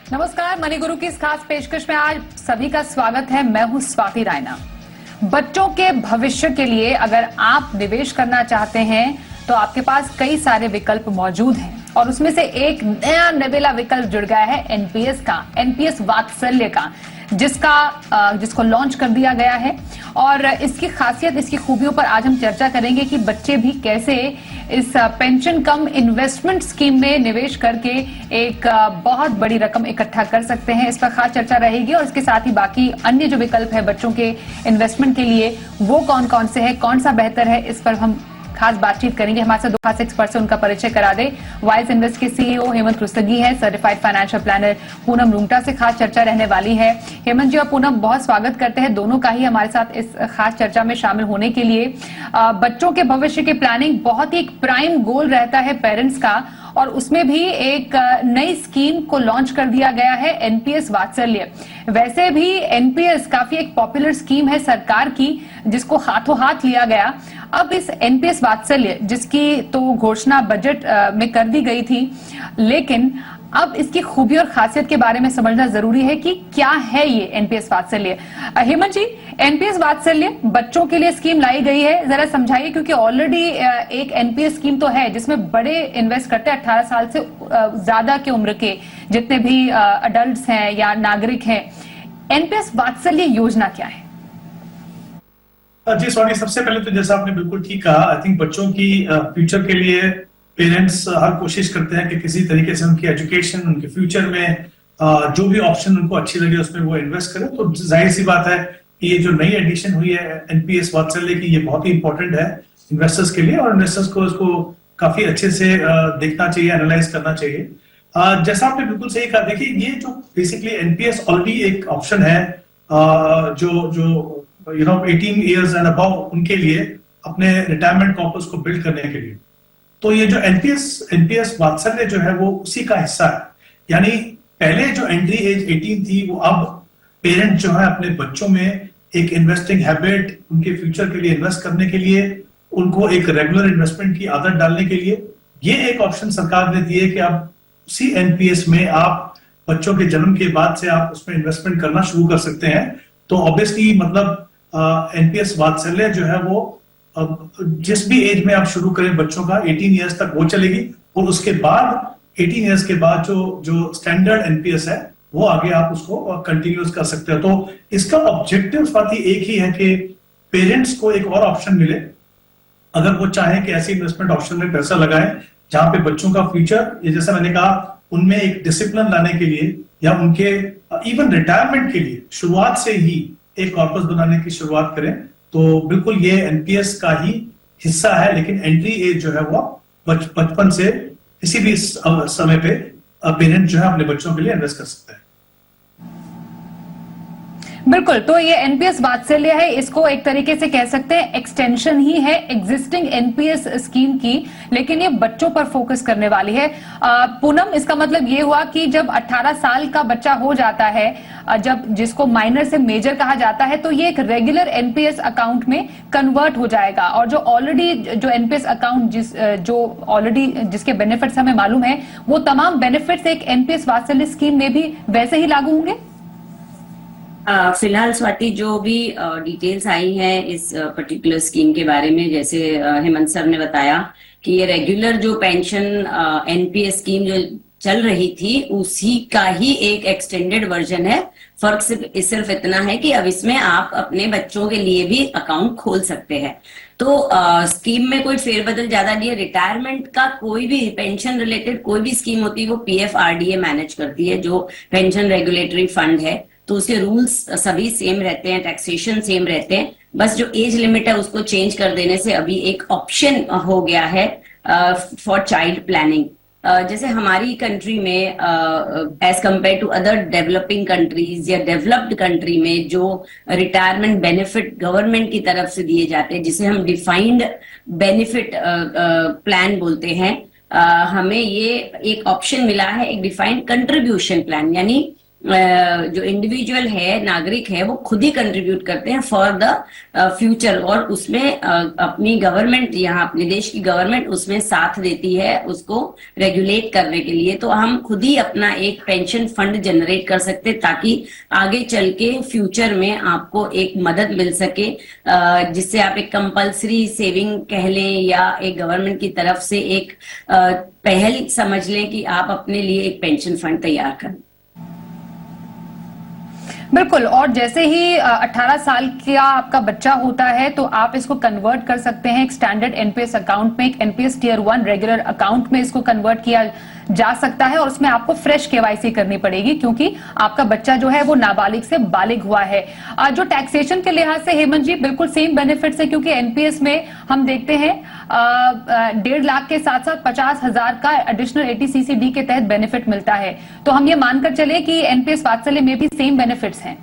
नमस्कार, मनी गुरु की इस खास पेशकश में आज सभी का स्वागत है। मैं हूं स्वाति रायना। बच्चों के भविष्य के लिए अगर आप निवेश करना चाहते हैं तो आपके पास कई सारे विकल्प मौजूद हैं और उसमें से एक नया नवेला विकल्प जुड़ गया है एनपीएस का, एनपीएस वात्सल्य का, जिसको लॉन्च कर दिया गया है। और इसकी खासियत, इसकी खूबियों पर आज हम चर्चा करेंगे कि बच्चे भी कैसे इस पेंशन कम इन्वेस्टमेंट स्कीम में निवेश करके एक बहुत बड़ी रकम इकट्ठा कर सकते हैं। इस पर खास चर्चा रहेगी और इसके साथ ही बाकी अन्य जो विकल्प है बच्चों के इन्वेस्टमेंट के लिए वो कौन कौन से हैं, कौन सा बेहतर है, इस पर हम खास बातचीत करेंगे। हमारे साथ दो खास एक्सपर्ट से उनका परिचय करा दे। वाइज इन्वेस्ट के सीईओ हेमंत रुस्तगी है, certified financial planner Poonam Rungta से खास चर्चा रहने वाली है। हेमंत जी और पूनम, बहुत स्वागत करते हैं दोनों का ही हमारे साथ इस खास चर्चा में शामिल होने के लिए। बच्चों के भविष्य की प्लानिंग बहुत ही एक प्राइम गोल रहता है पेरेंट्स का, और उसमें भी एक नई स्कीम को लॉन्च कर दिया गया है, एनपीएस वात्सल्य। वैसे भी एनपीएस काफी एक पॉपुलर स्कीम है सरकार की, जिसको हाथों हाथ लिया गया। अब इस एनपीएस वात्सल्य, जिसकी तो घोषणा बजट में कर दी गई थी, लेकिन अब इसकी खूबी और खासियत के बारे में समझना जरूरी है कि क्या है ये एनपीएस वात्सल्य। हेमंत जी, एनपीएस वात्सल्य बच्चों के लिए स्कीम लाई गई है, जरा समझाइए, क्योंकि ऑलरेडी एक एनपीएस स्कीम तो है जिसमें बड़े इन्वेस्ट करते हैं, 18 साल से ज्यादा की उम्र के जितने भी अडल्ट हैं या नागरिक हैं। एनपीएस वात्सल्य योजना क्या है? जी स्वाति, सबसे पहले तो जैसा आपने बिल्कुल ठीक कहा, आई थिंक बच्चों की फ्यूचर के लिए पेरेंट्स हर कोशिश करते हैं कि किसी तरीके से उनकी एजुकेशन, उनके फ्यूचर में जो भी ऑप्शन उनको अच्छी लगे उसमें वो इन्वेस्ट करें। तो जाहिर सी बात है कि ये जो नई एडिशन हुई है एनपीएस वात्सल्य की, ये बहुत ही इंपॉर्टेंट है इन्वेस्टर्स के लिए, और इन्वेस्टर्स को इसको काफी अच्छे से देखना चाहिए, एनालाइज करना चाहिए। जैसा आपने बिल्कुल सही कहा, देखिए ये जो बेसिकली एनपीएस ऑलरेडी एक ऑप्शन है जो 18 ईयर्स एंड अबव उनके लिए अपने रिटायरमेंट कॉर्पस को बिल्ड करने के लिए। तो ये जो एनपीएस वात्सल्य जो है वो उसी का हिस्सा है। यानी पहले जो एंट्री एज 18 थी, वो अब पेरेंट जो है अपने बच्चों में एक इन्वेस्टिंग हैबिट, उनके फ्यूचर के लिए इन्वेस्ट करने के लिए, उनको एक रेगुलर इन्वेस्टमेंट की आदत डालने के लिए ये एक ऑप्शन सरकार ने दी है कि अब उसी एनपीएस में आप बच्चों के जन्म के बाद से आप उसमें इन्वेस्टमेंट करना शुरू कर सकते हैं। तो ऑब्वियसली मतलब एनपीएस वात्सल्य जो है वो जिस भी एज में आप शुरू करें बच्चों का, 18 ईयर्स तक वो चलेगी, और उसके बाद 18 ईयर्स के बाद जो स्टैंडर्ड एनपीएस है वो आगे आप उसको कंटिन्यूस कर सकते हो। तो इसका ऑब्जेक्टिव स्वाति एक ही है कि पेरेंट्स को एक और ऑप्शन मिले, अगर वो चाहें कि ऐसे इन्वेस्टमेंट ऑप्शन में पैसा लगाएं जहां पे बच्चों का फ्यूचर, ये जैसा मैंने कहा, उनमें एक डिसिप्लिन लाने के लिए या उनके इवन रिटायरमेंट के लिए शुरुआत से ही एक कॉर्पस बनाने की शुरुआत करें। तो बिल्कुल ये एनपीएस का ही हिस्सा है, लेकिन एंट्री एज जो है वो बचपन से किसी भी समय पे पेरेंट जो है अपने बच्चों के लिए इन्वेस्ट कर सकता है। बिल्कुल, तो ये एनपीएस वात्सल्य है, इसको एक तरीके से कह सकते हैं एक्सटेंशन ही है एग्जिस्टिंग एनपीएस स्कीम की, लेकिन ये बच्चों पर फोकस करने वाली है। पूनम, इसका मतलब ये हुआ कि जब 18 साल का बच्चा हो जाता है, जब जिसको माइनर से मेजर कहा जाता है, तो ये एक रेगुलर एनपीएस अकाउंट में कन्वर्ट हो जाएगा, और जो ऑलरेडी जो एनपीएस अकाउंट जिसके बेनिफिट्स हमें मालूम है, वो तमाम बेनिफिट्स एक एनपीएस वात्सल्य स्कीम में भी वैसे ही लागू होंगे। फिलहाल स्वाति, जो भी डिटेल्स आई हैं इस पर्टिकुलर स्कीम के बारे में, जैसे हेमंत सर ने बताया कि ये रेगुलर जो पेंशन एनपीएस स्कीम जो चल रही थी उसी का ही एक एक्सटेंडेड वर्जन है। फर्क सिर्फ इतना है कि अब इसमें आप अपने बच्चों के लिए भी अकाउंट खोल सकते हैं। तो स्कीम में कोई फेरबदल ज्यादा नहीं है। रिटायरमेंट का कोई भी पेंशन रिलेटेड कोई भी स्कीम होती है वो पीएफआरडीए मैनेज करती है, जो पेंशन रेगुलेटरी फंड है। तो उसके रूल्स सभी सेम रहते हैं, टैक्सेशन सेम रहते हैं, बस जो एज लिमिट है उसको चेंज कर देने से अभी एक ऑप्शन हो गया है फॉर चाइल्ड प्लानिंग। जैसे हमारी कंट्री में as compared to other developing countries या डेवलप्ड कंट्री में जो रिटायरमेंट बेनिफिट गवर्नमेंट की तरफ से दिए जाते हैं, जिसे हम डिफाइंड बेनिफिट प्लान बोलते हैं, हमें ये एक ऑप्शन मिला है, एक डिफाइंड कंट्रीब्यूशन प्लान। यानी जो इंडिविजुअल है, नागरिक है, वो खुद ही कंट्रीब्यूट करते हैं फॉर द फ्यूचर, और उसमें अपनी गवर्नमेंट, यहाँ अपने देश की गवर्नमेंट उसमें साथ देती है उसको रेगुलेट करने के लिए। तो हम खुद ही अपना एक पेंशन फंड जनरेट कर सकते हैं ताकि आगे चल के फ्यूचर में आपको एक मदद मिल सके, जिससे आप एक कंपल्सरी सेविंग कह लें या एक गवर्नमेंट की तरफ से एक पहल समझ लें कि आप अपने लिए एक पेंशन फंड तैयार करें। बिल्कुल, और जैसे ही 18 साल का आपका बच्चा होता है तो आप इसको कन्वर्ट कर सकते हैं एक स्टैंडर्ड एनपीएस अकाउंट में, एक एनपीएस टियर 1 रेगुलर अकाउंट में इसको कन्वर्ट किया जा सकता है, और उसमें आपको फ्रेश केवाईसी करनी पड़ेगी क्योंकि आपका बच्चा जो है वो नाबालिग से बालिग हुआ है। जो टैक्सेशन के लिहाज से हेमंत जी बिल्कुल सेम बेनिफिट्स है, क्योंकि एनपीएस में हम देखते हैं 1.5 लाख के साथ साथ 50,000 का एडिशनल 80CCD के तहत बेनिफिट मिलता है। तो हम ये मानकर चले कि एनपीएस वात्सल्य में भी सेम बेनिफिट्स हैं।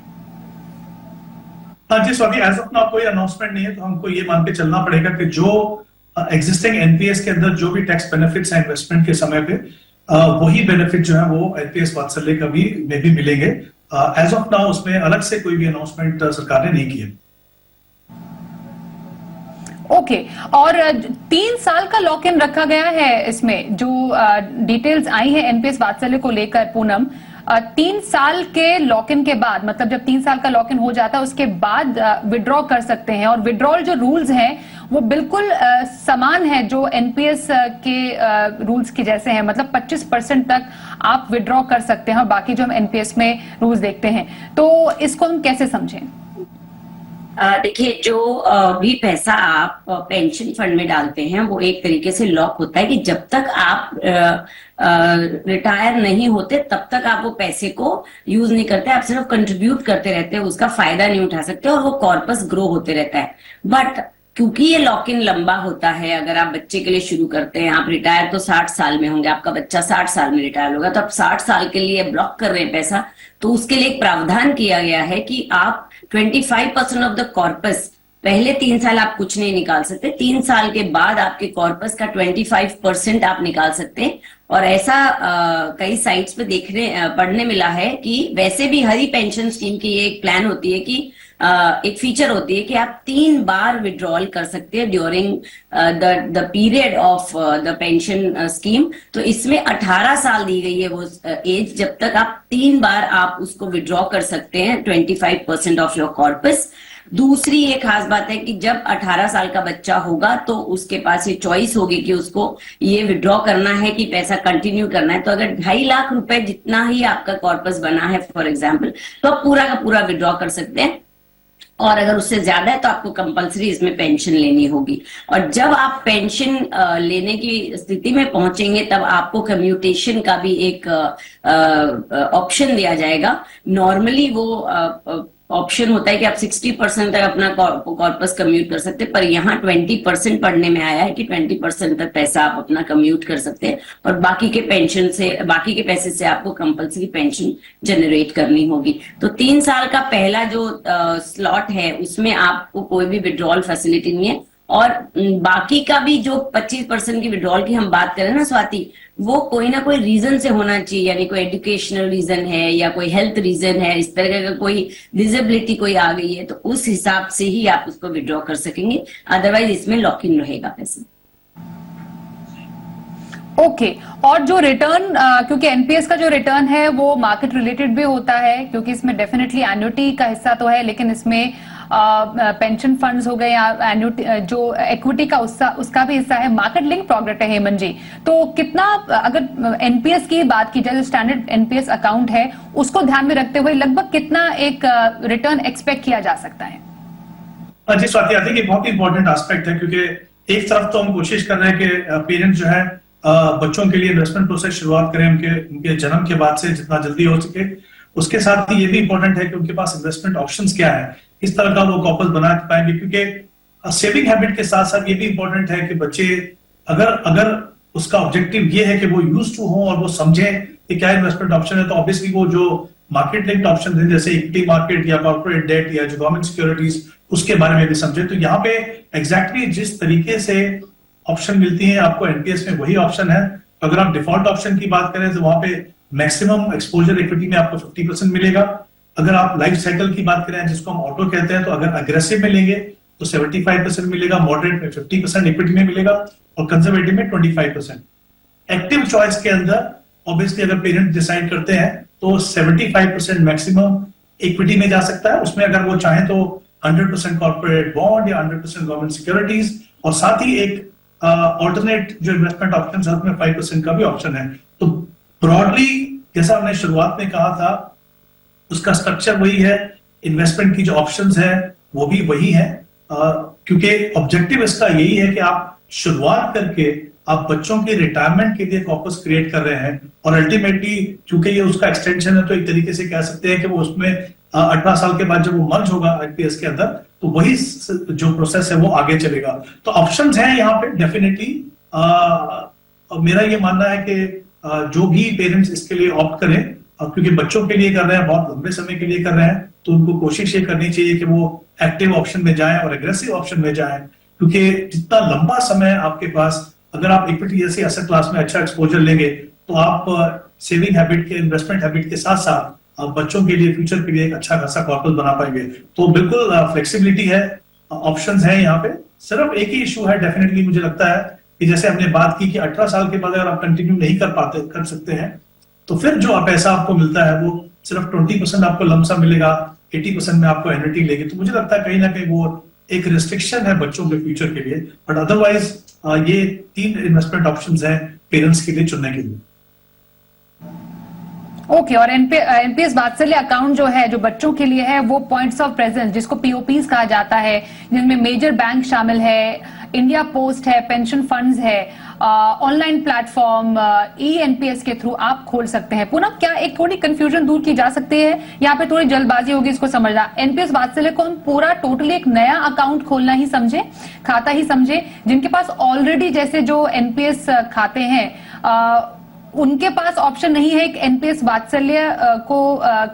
हाँ जी स्वाति, एज ऑफ नाउ कोई अनाउंसमेंट नहीं है, तो हमको ये मान के चलना पड़ेगा कि जो एग्जिस्टिंग एनपीएस के अंदर जो भी टैक्स बेनिफिट्स हैं इन्वेस्टमेंट के समय पे, वही बेनिफिट जो है वो एनपीएस वात्सल्य का भी में भी मिलेंगे। एज ऑफ नाउ उसमें अलग से कोई भी अनाउंसमेंट सरकार ने नहीं की है। ओके, और 3 साल का लॉक इन रखा गया है इसमें, जो डिटेल्स आई है एनपीएस वात्सल्य को लेकर पूनम, 3 साल के लॉक इन के बाद, मतलब जब 3 साल का लॉक इन हो जाता है उसके बाद विड्रॉ कर सकते हैं, और विड्रॉल जो रूल्स हैं वो बिल्कुल समान है जो एनपीएस के रूल्स के जैसे हैं, मतलब 25% तक आप विड्रॉ कर सकते हैं, और बाकी जो हम एनपीएस में रूल्स देखते हैं, तो इसको हम कैसे समझें? देखिए, जो भी पैसा आप पेंशन फंड में डालते हैं वो एक तरीके से लॉक होता है कि जब तक आप रिटायर नहीं होते तब तक आप वो पैसे को यूज नहीं करते, आप सिर्फ कंट्रीब्यूट करते रहते हैं, उसका फायदा नहीं उठा सकते, और वो कॉर्पस ग्रो होते रहता है। बट क्योंकि ये लॉक इन लंबा होता है, अगर आप बच्चे के लिए शुरू करते हैं, आप रिटायर तो 60 साल में होंगे, आपका बच्चा 60 साल में रिटायर होगा, तो आप 60 साल के लिए ब्लॉक कर रहे हैं पैसा, तो उसके लिए एक प्रावधान किया गया है कि आप 25% ऑफ द कॉर्पस, पहले 3 साल आप कुछ नहीं निकाल सकते, 3 साल के बाद आपके कॉर्पस का 25% आप निकाल सकते हैं। और ऐसा कई साइट्स पे पढ़ने मिला है कि वैसे भी हरी पेंशन स्कीम की ये एक प्लान होती है कि एक फीचर होती है कि आप 3 बार विड्रॉल कर सकते हैं during the period of the pension scheme. तो इसमें 18 साल दी गई है वो एज जब तक आप 3 बार आप उसको विड्रॉ कर सकते हैं 25% ऑफ योर कॉर्पस। दूसरी ये खास बात है कि जब 18 साल का बच्चा होगा तो उसके पास ये चॉइस होगी कि उसको ये विड्रॉ करना है कि पैसा कंटिन्यू करना है। तो अगर 2.5 लाख रुपए जितना ही आपका कॉर्पस बना है फॉर एग्जाम्पल, तो आप पूरा का पूरा विड्रॉ कर सकते हैं, और अगर उससे ज्यादा है तो आपको कंपलसरी इसमें पेंशन लेनी होगी। और जब आप पेंशन लेने की स्थिति में पहुंचेंगे तब आपको कम्यूटेशन का भी एक ऑप्शन दिया जाएगा। नॉर्मली वो ऑप्शन होता है कि आप 60% तक अपना कॉर्पस कम्यूट कर सकते हैं, पर यहाँ 20% पढ़ने में आया है कि 20% तक पैसा आप अपना कम्यूट कर सकते हैं, और बाकी के पैसे से आपको कंपलसरी पेंशन जनरेट करनी होगी। तो 3 साल का पहला जो स्लॉट है उसमें आपको कोई भी विड्रॉल फैसिलिटी नहीं है, और बाकी का भी जो 25% की विड्रॉल की हम बात करें ना स्वाति, वो कोई ना कोई रीजन से होना चाहिए, यानी कोई एजुकेशनल रीजन है या कोई हेल्थ रीजन है, इस तरह का कोई डिसेबिलिटी कोई आ गई है, तो उस हिसाब से ही आप उसको विड्रॉ कर सकेंगे, अदरवाइज इसमें लॉक इन रहेगा पैसा। ओके, और जो रिटर्न, क्योंकि एनपीएस का जो रिटर्न है वो मार्केट रिलेटेड भी होता है, क्योंकि इसमें डेफिनेटली एन्युटी का हिस्सा तो है, लेकिन इसमें पेंशन फंड्स हो गए या एन्युटी जो इक्विटी का उसका भी हिस्सा है, मार्केट लिंक प्रोडक्ट है हेमंत जी। तो कितना, अगर एनपीएस की बात की जाए, जो स्टैंडर्ड एनपीएस अकाउंट है उसको ध्यान में रखते हुए लगभग कितना एक रिटर्न एक्सपेक्ट किया जा सकता है? जी स्वाति, आई थिंक ये बहुत इंपॉर्टेंट एस्पेक्ट है, क्योंकि एक तरफ तो हम कोशिश कर रहे हैं कि पेरेंट्स जो है बच्चों के लिए इन्वेस्टमेंट प्रोसेस शुरुआत करें उनके जन्म के बाद से जितना जल्दी हो सके। उसके साथ ही ये भी इंपॉर्टेंट है कि उनके पास इन्वेस्टमेंट ऑप्शंस क्या है, किस तरह का वो कॉर्पस बना पाएंगे, क्योंकि सेविंग हैबिट के साथ साथ ये भी इंपॉर्टेंट है कि बच्चे अगर उसका ऑब्जेक्टिव ये है कि वो यूज टू हो और वो समझे कि क्या इन्वेस्टमेंट ऑप्शन है, तो ऑब्वियसली वो जो मार्केट लिंक्ड ऑप्शन है जैसे इक्विटी मार्केट या कॉर्पोरेट डेट या जो गवर्नमेंट सिक्योरिटीज, उसके बारे में भी समझे। तो यहाँ पे एग्जैक्टली जिस तरीके से ऑप्शन मिलती है आपको एनपीएस में, वही ऑप्शन है। अगर आप डिफॉल्ट ऑप्शन की बात करें तो वहां पे मैक्सिमम एक्सपोजर इक्विटी में आपको 50% मिलेगा। अगर आप लाइफ साइकिल की बात करें जिसको हम ऑटो कहते हैं, तो अगर अग्रेसिव में लेंगे तो 75% मिलेगा, मॉडरेट में 50% इक्विटी में मिलेगा और कंजर्वेटिव में 25%। एक्टिव चॉइस के अंदर ऑब्वियसली अगर पेरेंट डिसाइड करते हैं तो 75% मैक्सिमम इक्विटी में जा सकता है। उसमें अगर वो चाहे तो 100% कॉर्पोरेट बॉन्ड या 100% गवर्नमेंट सिक्योरिटीज, और साथ ही एक ऑल्टरनेट जो इन्वेस्टमेंट ऑप्शन है उसमें 5% का भी ऑप्शन है। तो ब्रॉडली जैसा हमने शुरुआत में कहा था, उसका स्ट्रक्चर वही है, इन्वेस्टमेंट की जो ऑप्शंस है वो भी वही है, क्योंकि ऑब्जेक्टिव इसका यही है कि आप शुरुआत करके आप बच्चों के रिटायरमेंट के लिए कॉर्पस क्रिएट कर रहे हैं, और अल्टीमेटली क्योंकि ये उसका एक्सटेंशन है तो एक तरीके से कह सकते हैं कि वो उसमें 18 साल के बाद जब वो मर्ज होगा आईपीएस के अंदर, तो वही जो प्रोसेस है वो आगे चलेगा। तो ऑप्शंस हैं यहाँ पे डेफिनेटली। मेरा ये मानना है कि जो भी पेरेंट्स इसके लिए ऑप्ट करें, क्योंकि बच्चों के लिए कर रहे हैं, बहुत लंबे समय के लिए कर रहे हैं, तो उनको कोशिश ये करनी चाहिए कि वो एक्टिव ऑप्शन में जाएं और एग्रेसिव ऑप्शन में जाएं, क्योंकि जितना लंबा समय आपके पास, अगर आप इक्विटी जैसी एसेट क्लास में अच्छा एक्सपोजर लेंगे तो आप सेविंग हैबिट के, इन्वेस्टमेंट हैबिट के साथ साथ बच्चों के लिए, फ्यूचर के लिए एक अच्छा खासा कॉर्पस बना पाएंगे। तो बिल्कुल फ्लेक्सिबिलिटी है, ऑप्शंस है यहाँ पे। सिर्फ एक ही इशू है डेफिनेटली, मुझे लगता है कि जैसे हमने बात की कि 18 साल के बाद अगर आप कंटिन्यू नहीं कर सकते हैं, तो फिर जो पैसा आपको मिलता है वो सिर्फ 20% आपको लमसम मिलेगा, 80% में आपको एन्युटी लेगी। तो मुझे लगता है कहीं ना कहीं वो एक रिस्ट्रिक्शन है बच्चों के फ्यूचर के लिए, बट अदरवाइज ये 3 इन्वेस्टमेंट ऑप्शंस हैं पेरेंट्स के लिए चुनने के लिए। ओके, और एनपीएस वात्सल्य अकाउंट जो है, जो बच्चों के लिए है, वो पॉइंट्स ऑफ प्रेजेंस जिसको पीओपीज कहा जाता है, जिनमें मेजर बैंक शामिल है, इंडिया पोस्ट है, पेंशन फंड्स है, ऑनलाइन प्लेटफॉर्म ई एनपीएस के थ्रू आप खोल सकते हैं। पुनः क्या एक थोड़ी कंफ्यूजन दूर की जा सकती है, यहाँ पे थोड़ी जल्दबाजी होगी इसको समझना। एनपीएस वात्सल्य को हम पूरा टोटली एक नया अकाउंट खोलना ही समझे, खाता ही समझे। जिनके पास ऑलरेडी जैसे जो एनपीएस खाते हैं उनके पास ऑप्शन नहीं है एक एनपीएस वात्सल्य को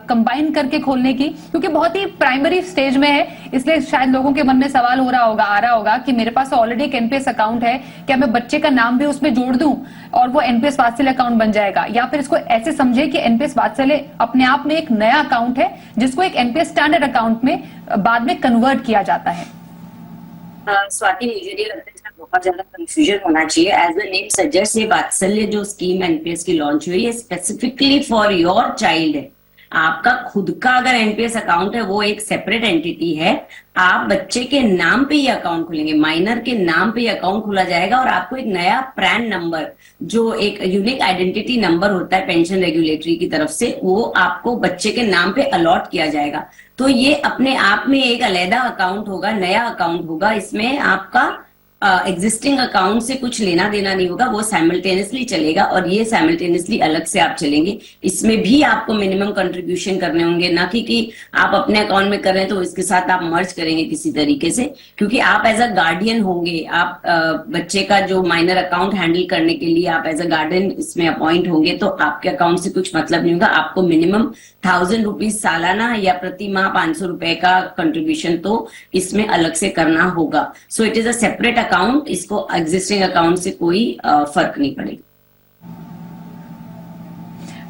कंबाइन करके खोलने की, क्योंकि बहुत ही प्राइमरी स्टेज में है, इसलिए शायद लोगों के मन में सवाल आ रहा होगा कि मेरे पास ऑलरेडी एक एनपीएस अकाउंट है, क्या मैं बच्चे का नाम भी उसमें जोड़ दूं और वो एनपीएस वात्सल्य अकाउंट बन जाएगा? या फिर इसको ऐसे समझे कि एनपीएस वात्सल्य अपने आप में एक नया अकाउंट है जिसको एक एनपीएस स्टैंडर्ड अकाउंट में बाद में कन्वर्ट किया जाता है। स्वाति, मुझे नहीं लगता इसमें बहुत ज्यादा कंफ्यूजन होना चाहिए। एज द नेम सजेस्ट, ये वात्सल्य जो स्कीम एनपीएस की लॉन्च हुई है स्पेसिफिकली फॉर योर चाइल्ड है। आपका खुद का अगर एनपीएस अकाउंट है वो एक सेपरेट एंटिटी है। आप बच्चे के नाम पे ये अकाउंट खोलेंगे, माइनर के नाम पे ये अकाउंट खोला जाएगा, और आपको एक नया पैन नंबर जो एक यूनिक आइडेंटिटी नंबर होता है पेंशन रेगुलेटरी की तरफ से, वो आपको बच्चे के नाम पे अलॉट किया जाएगा। तो ये अपने आप में एक अलग अकाउंट होगा, नया अकाउंट होगा। इसमें आपका एग्जिस्टिंग अकाउंट से कुछ लेना देना नहीं होगा, वो साइमल्टेनियसली चलेगा और ये साइमल्टेनियसली अलग से आप चलेंगे। इसमें भी आपको मिनिमम कंट्रीब्यूशन करने होंगे, ना कि आप अपने अकाउंट में कर रहे हैं तो इसके साथ आप मर्ज करेंगे किसी तरीके से, क्योंकि आप एज अ गार्डियन होंगे। आप बच्चे का जो माइनर अकाउंट हैंडल करने के लिए आप एज अ गार्डियन इसमें अपॉइंट होंगे, तो आपके अकाउंट से कुछ मतलब नहीं होगा। आपको मिनिमम 1000 रुपीज सालाना या प्रति माह 500 रुपए का कंट्रीब्यूशन तो इसमें अलग से करना होगा। So it is a separate account, इसको एग्जिस्टिंग अकाउंट से कोई फर्क नहीं पड़ेगा।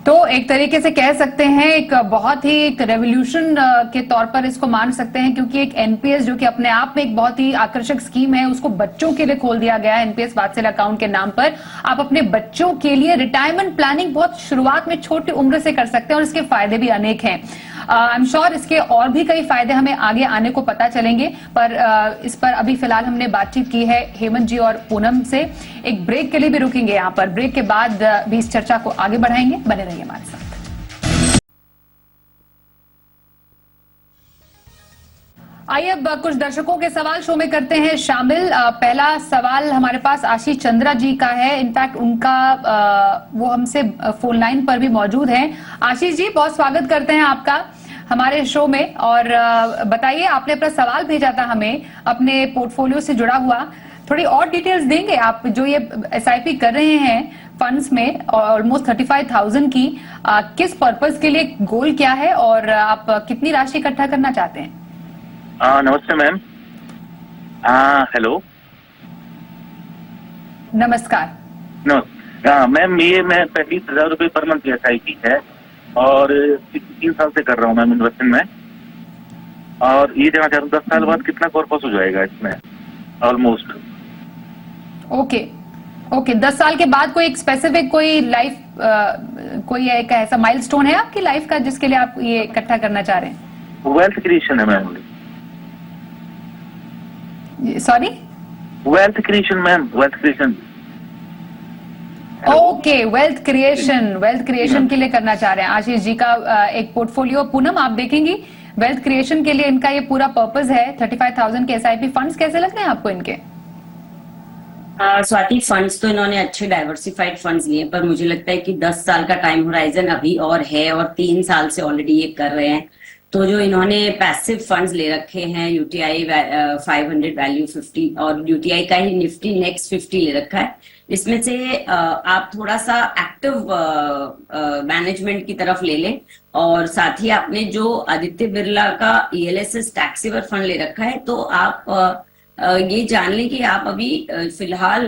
तो एक तरीके से कह सकते हैं एक बहुत ही एक रेवोल्यूशन के तौर पर इसको मान सकते हैं, क्योंकि एक एनपीएस जो कि अपने आप में एक बहुत ही आकर्षक स्कीम है, उसको बच्चों के लिए खोल दिया गया है एनपीएस वात्सल्य अकाउंट के नाम पर। आप अपने बच्चों के लिए रिटायरमेंट प्लानिंग बहुत शुरुआत में छोटी उम्र से कर सकते हैं और इसके फायदे भी अनेक हैं। आई एम श्योर इसके और भी कई फायदे हमें आगे आने को पता चलेंगे, पर इस पर अभी फिलहाल हमने बातचीत की है हेमंत जी और पूनम से। एक ब्रेक के लिए भी रुकेंगे यहाँ पर, ब्रेक के बाद भी इस चर्चा को आगे बढ़ाएंगे। बने रहिए हमारे साथ। आइए अब कुछ दर्शकों के सवाल शो में करते हैं शामिल। पहला सवाल हमारे पास आशीष चंद्रा जी का है। इनफैक्ट उनका वो हमसे फोन लाइन पर भी मौजूद हैं। आशीष जी, बहुत स्वागत करते हैं आपका हमारे शो में। और बताइए, आपने अपना सवाल भेजा था हमें अपने पोर्टफोलियो से जुड़ा हुआ, थोड़ी और डिटेल्स देंगे आप? जो ये एसआईपी कर रहे हैं फंड्स में ऑलमोस्ट 35,000 की, किस पर्पस के लिए, गोल क्या है और आप कितनी राशि इकट्ठा करना चाहते हैं? नमस्ते मैम। हेलो, नमस्कार। हाँ मैम, ये मैं 35,000 रुपये पर मंथ SIP है और 3 साल से कर रहा हूँ मैम इन्वेस्टमेंट में। और ये जानना चाहता हूँ 10 साल बाद कितना कॉर्पस हो जाएगा इसमें ऑलमोस्ट। ओके ओके, 10 साल के बाद कोई एक स्पेसिफिक कोई लाइफ कोई एक ऐसा माइलस्टोन है आपकी लाइफ का जिसके लिए आप ये इकट्ठा करना चाह रहे हैं? वेल्थ क्रिएशन है ma'am. Sorry, wealth creation ma'am, wealth creation. Okay, wealth creation के लिए करना चाह रहे हैं आशीष जी का एक पोर्टफोलियो। पूनम, आप देखेंगी वेल्थ क्रिएशन के लिए इनका ये पूरा पर्पस है। 35,000 के SIP फंड्स कैसे लग रहे हैं आपको इनके? स्वाति, फंड्स तो इन्होंने अच्छे डाइवर्सिफाइड फंड्स लिए, पर मुझे लगता है कि 10 साल का टाइम होराइजन अभी और है और 3 साल से ऑलरेडी ये कर रहे हैं। तो जो इन्होंने पैसिव फंड्स ले रखे हैं, UTI 500 वैल्यू 50 और UTI का ही निफ्टी नेक्स्ट 50 ले रखा है, इसमें से आप थोड़ा सा एक्टिव मैनेजमेंट की तरफ ले लें। और साथ ही आपने जो आदित्य बिरला का ELSS टैक्स सेवर फंड ले रखा है, तो आप ये जान लें कि आप अभी फिलहाल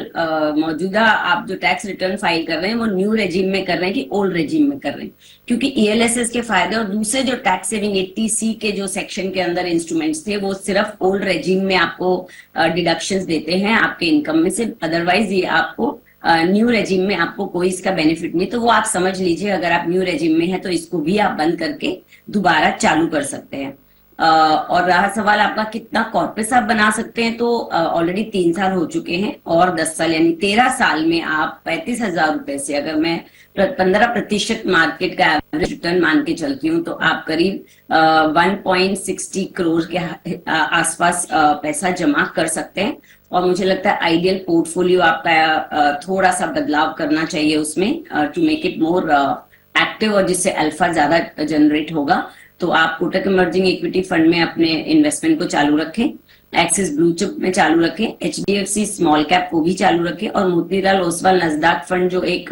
मौजूदा आप जो टैक्स रिटर्न फाइल कर रहे हैं वो न्यू रेजिम में कर रहे हैं कि ओल्ड रेजिम में कर रहे हैं, क्योंकि ELSS के फायदे और दूसरे जो टैक्स सेविंग 80C के जो सेक्शन के अंदर इंस्ट्रूमेंट्स थे वो सिर्फ ओल्ड रेजिम में आपको डिडक्शंस देते हैं आपके इनकम में से, अदरवाइज ये आपको न्यू रेजिम में आपको कोई इसका बेनिफिट नहीं। तो वो आप समझ लीजिए, अगर आप न्यू रेजिम में है तो इसको भी आप बंद करके दोबारा चालू कर सकते हैं। और रहा सवाल आपका कितना कॉर्पस आप बना सकते हैं, तो ऑलरेडी 3 साल हो चुके हैं और 10 साल यानी 13 साल में आप 35,000 रुपए से, अगर मैं 15% मार्केट का एवरेज रिटर्न मान के चलती हूँ, तो आप करीब 1.60 करोड़ के आसपास पैसा जमा कर सकते हैं। और मुझे लगता है आइडियल पोर्टफोलियो आपका थोड़ा सा बदलाव करना चाहिए उसमें to make it more active और जिससे अल्फा ज्यादा जनरेट होगा। तो आप कोटक इमर्जिंग इक्विटी फंड में अपने इन्वेस्टमेंट को चालू रखें, एक्सिस ब्लू चिप में चालू रखें, HDFC स्मॉल कैप को भी चालू रखें और मोतीलाल ओसवाल नस्दाक फंड जो एक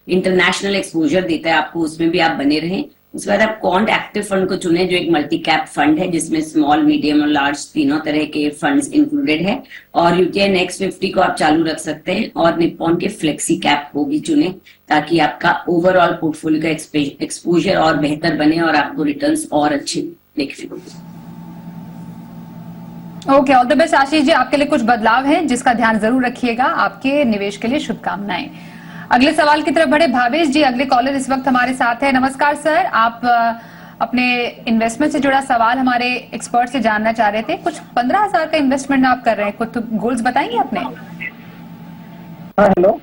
इंटरनेशनल एक्सपोजर देता है आपको, उसमें भी आप बने रहें। उसके बाद आप क्वांट एक्टिव फंड को चुने जो एक मल्टी कैप फंड है जिसमें स्मॉल, मीडियम और लार्ज तीनों तरह के फंड्स इंक्लूडेड है। और UTI नेक्स्ट 50 को आप चालू रख सकते हैं और निप्पॉन के फ्लेक्सी कैप को भी चुने, ताकि आपका ओवरऑल पोर्टफोलियो का एक्सपोजर और बेहतर बने और आपको रिटर्न्स और अच्छे दिखें। Okay, all the best Ashish ji. आपके लिए कुछ बदलाव है जिसका ध्यान जरूर रखिएगा। आपके निवेश के लिए शुभकामनाएं। अगले सवाल की तरफ बढ़े। भावेश जी अगले कॉलर इस वक्त हमारे साथ है। नमस्कार सर, आप अपने इन्वेस्टमेंट से जुड़ा सवाल हमारे एक्सपर्ट से जानना चाह रहे थे। कुछ 15,000 का इन्वेस्टमेंट आप कर रहे हैं, कुछ तो गोल्स बताएंगे अपने? हाँ हेलो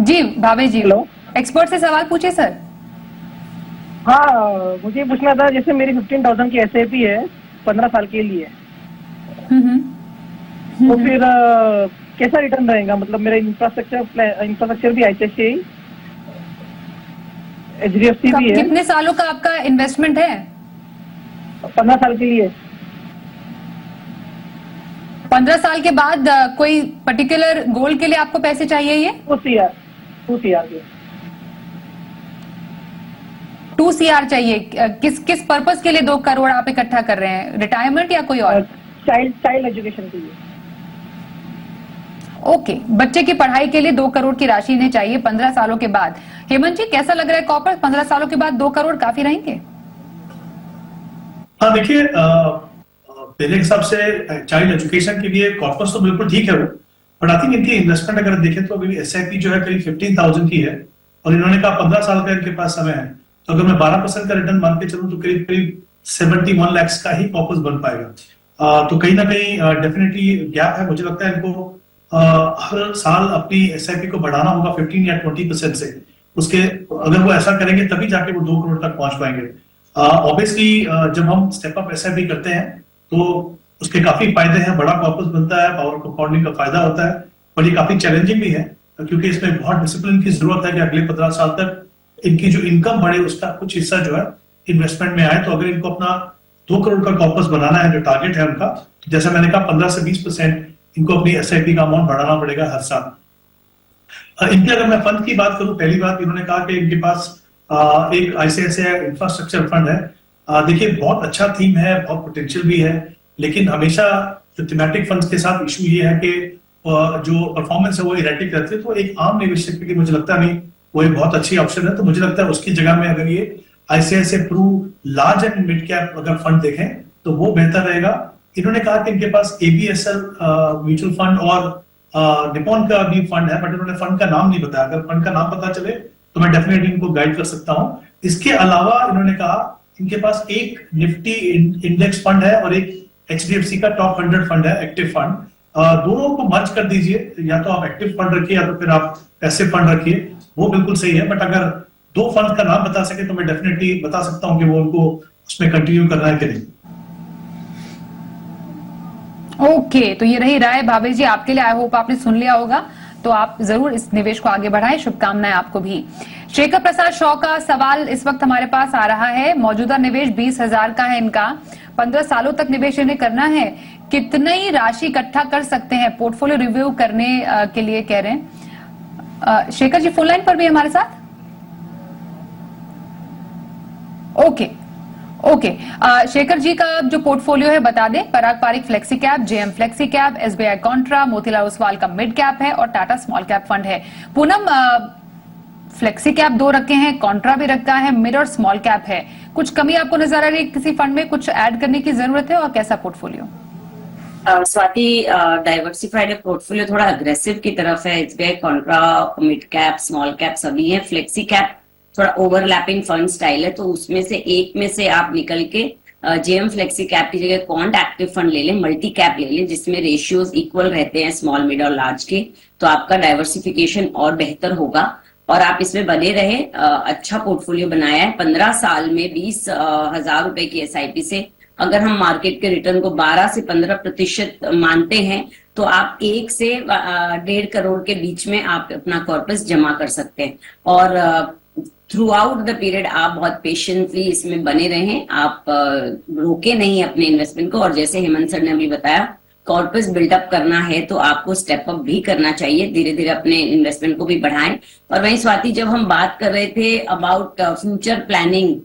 जी भावेश जी, हेलो, एक्सपर्ट से सवाल पूछिए सर। हाँ मुझे पूछना था, जैसे मेरी 15,000 की SIP है 15 साल के लिए, तो फिर कैसा रिटर्न रहेगा? मतलब मेरा इंफ्रास्ट्रक्चर भी ICICI, HDFC भी है। कितने सालों का आपका इन्वेस्टमेंट है? 15 साल के लिए। 15 साल के बाद कोई पर्टिकुलर गोल के लिए आपको पैसे चाहिए? ये 2 CR के 2 CR चाहिए। किस पर्पस के लिए 2 करोड़ आप इकट्ठा कर रहे हैं? रिटायरमेंट या कोई और? चाइल्ड एजुकेशन के लिए। ओके, बच्चे की पढ़ाई के लिए 2 करोड़ की राशि इन्हें चाहिए 15 सालों के बाद। हेमंत जी कैसा लग रहा है कॉर्पस? 15 सालों के बाद 2 करोड़ काफी रहेंगे? हाँ देखिए, मेरे हिसाब से चाइल्ड एजुकेशन के लिए कॉर्पस तो बिल्कुल ठीक है वो, बट आई थिंक इनकी इन्वेस्टमेंट अगर देखें तो अभी SIP जो है करीब 15,000 की है और इन्होंने कहा 15 साल का इनके पास समय है, तो अगर मैं 12% का रिटर्न मान के चलूं तो करीब 71 लाख का ही कॉर्पस बन पाएगा। तो कहीं ना कहीं डेफिनेटली गैप है। मुझे लगता है इनको हर साल अपनी SIP को बढ़ाना होगा 15 या 20% से। उसके अगर वो ऐसा करेंगे तभी जाके वो 2 करोड़ तक पहुंच पाएंगे। ऑब्वियसली जब हम स्टेप अप SIP करते हैं तो उसके काफी फायदे हैं, बड़ा कॉर्पस बनता है, पावर कंपाउंडिंग का फायदा होता है, पर ये काफी चैलेंजिंग भी है क्योंकि इसमें बहुत डिसिप्लिन की जरूरत है कि अगले 15 साल तक इनकी जो इनकम बढ़े उसका कुछ हिस्सा जो है इन्वेस्टमेंट में आए। तो अगर इनको अपना 2 करोड़ का कॉर्पस बनाना है, जो टारगेट है उनका, तो जैसा मैंने कहा 15 से 20% इनको अपनी SIP का अमाउंट बढ़ाना पड़ेगा हर साल। इनके अगर मैं फंड की बात करूं, पहली बात इन्होंने कहा कि इनके पास एक ICICI इंफ्रास्ट्रक्चर फंड है। देखिए बहुत अच्छा थीम है, बहुत पोटेंशियल भी है, लेकिन हमेशा जो थीमेटिक फंड्स के साथ इशू ये है कि जो परफॉर्मेंस है वो इरेटिक रहती है, तो एक आम निवेशक के लिए मुझे लगता नहीं वो एक बहुत अच्छी ऑप्शन है। तो मुझे लगता है उसकी जगह में अगर ये ICICI Pru large and mid cap अगर फंड देखें तो वो बेहतर रहेगा। इन्होंने कहा कि इनके पास ABSL म्यूचुअल फंड और निपॉन का भी फंड है, बट इन्होंने फंड का नाम नहीं बताया। अगर फंड का नाम पता चले तो मैं डेफिनेटली इनको गाइड कर सकता हूं। इसके अलावा इन्होंने कहा इनके पास एक निफ्टी इंडेक्स फंड है और एक HDFC का टॉप 100 फंड है, एक्टिव फंड। दोनों को मर्ज कर दीजिए, या तो आप एक्टिव फंड रखिए या तो फिर आप पैसिव फंड रखिए, वो बिल्कुल सही है। बट अगर दो फंड का नाम बता सके तो मैं डेफिनेटली बता सकता हूं कि वो उनको उसमें कंटिन्यू करना है कि नहीं। ओके, तो ये रही राय भावेश जी आपके लिए। आई होप आपने सुन लिया होगा, तो आप जरूर इस निवेश को आगे बढ़ाएं। शुभकामनाएं आपको भी। शेखर प्रसाद शॉ का सवाल इस वक्त हमारे पास आ रहा है। मौजूदा निवेश 20,000 का है इनका, 15 सालों तक निवेश इन्हें करना है। कितनी राशि इकट्ठा कर सकते हैं? पोर्टफोलियो रिव्यू करने के लिए कह रहे हैं। शेखर जी फोन लाइन पर भी हमारे साथ। ओके, शेखर जी का जो पोर्टफोलियो है बता दें। Parag Parikh flexi cap, JM flexi cap, SBI contra, Motilal Oswal का मिड कैप है और टाटा स्मॉल कैप फंड है। पूनम, फ्लेक्सी कैप 2 रखे हैं, कॉन्ट्रा भी रखा है, मिड और स्मॉल कैप है। कुछ कमी आपको नजर आ रही है किसी फंड में? कुछ ऐड करने की जरूरत है? और कैसा पोर्टफोलियो? स्वाति, डाइवर्सिफाइड पोर्टफोलियो थोड़ा अग्रेसिव की तरफ है। SBI Contra, mid cap, small cap सभी है। फ्लेक्सी कैप थोड़ा ओवरलैपिंग फंड स्टाइल है, तो उसमें से एक में से आप निकल के JM फ्लेक्सी कैप की जगह क्वांट एक्टिव फंड ले लें, मल्टी कैप ले लें, जिसमें रेशियोज इक्वल रहते हैं स्मॉल, मिड और लार्ज के। तो आपका डाइवर्सिफिकेशन और बेहतर होगा और आप इसमें बने रहे। अच्छा पोर्टफोलियो बनाया है। 15 साल में 20,000 रुपए की SIP से अगर हम मार्केट के रिटर्न को 12 से 15% मानते हैं तो आप 1 से 1.5 करोड़ के बीच में आप अपना कॉर्पस जमा कर सकते हैं। और थ्रू आउट द पीरियड आप बहुत पेशेंटली इसमें बने रहें, आप रोके नहीं अपने इन्वेस्टमेंट को। और जैसे हेमंत सर ने अभी बताया, कॉर्पस बिल्डअप करना है तो आपको स्टेप अप भी करना चाहिए, धीरे धीरे अपने इन्वेस्टमेंट को भी बढ़ाएं। और वहीं स्वाति, जब हम बात कर रहे थे अबाउट फ्यूचर प्लानिंग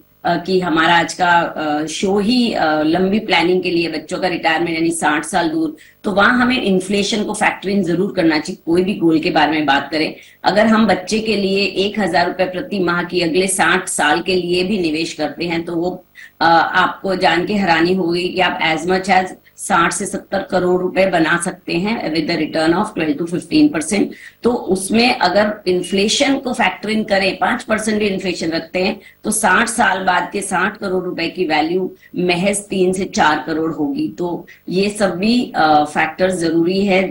कि हमारा आज का शो ही लंबी प्लानिंग के लिए, बच्चों का रिटायरमेंट यानी 60 साल दूर, तो वहां हमें इन्फ्लेशन को फैक्टर इन जरूर करना चाहिए। कोई भी गोल के बारे में बात करें, अगर हम बच्चे के लिए 1,000 रुपए प्रति माह की अगले 60 साल के लिए भी निवेश करते हैं तो वो आपको जान के हैरानी होगी कि आप एज मच एज 60 से 70 करोड़ रुपए बना सकते हैं with the return of 12 to 15%। तो उसमें अगर इन्फ्लेशन को फैक्टर इन करें, 5% भी इन्फ्लेशन रखते हैं, तो 60 साल बाद के 60 करोड़ रुपए की वैल्यू महज 3 से 4 करोड़ होगी। तो ये सभी फैक्टर्स जरूरी है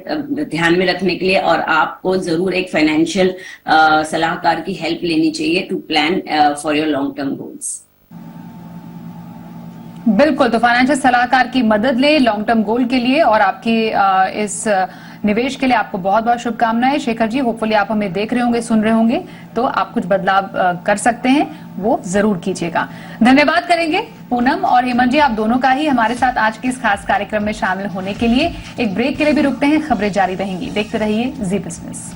ध्यान में रखने के लिए, और आपको जरूर एक फाइनेंशियल सलाहकार की हेल्प लेनी चाहिए to plan for your long term goals. बिल्कुल, तो फाइनेंशियल सलाहकार की मदद ले लॉन्ग टर्म गोल के लिए। और आपकी इस निवेश के लिए आपको बहुत बहुत शुभकामनाएं शेखर जी। होपफुली आप हमें देख रहे होंगे, सुन रहे होंगे, तो आप कुछ बदलाव कर सकते हैं, वो जरूर कीजिएगा। धन्यवाद करेंगे पूनम और हेमंत जी, आप दोनों का ही हमारे साथ आज के इस खास कार्यक्रम में शामिल होने के लिए। एक ब्रेक के लिए भी रुकते हैं, खबरें जारी रहेंगी। देखते रहिए जी बिजनेस।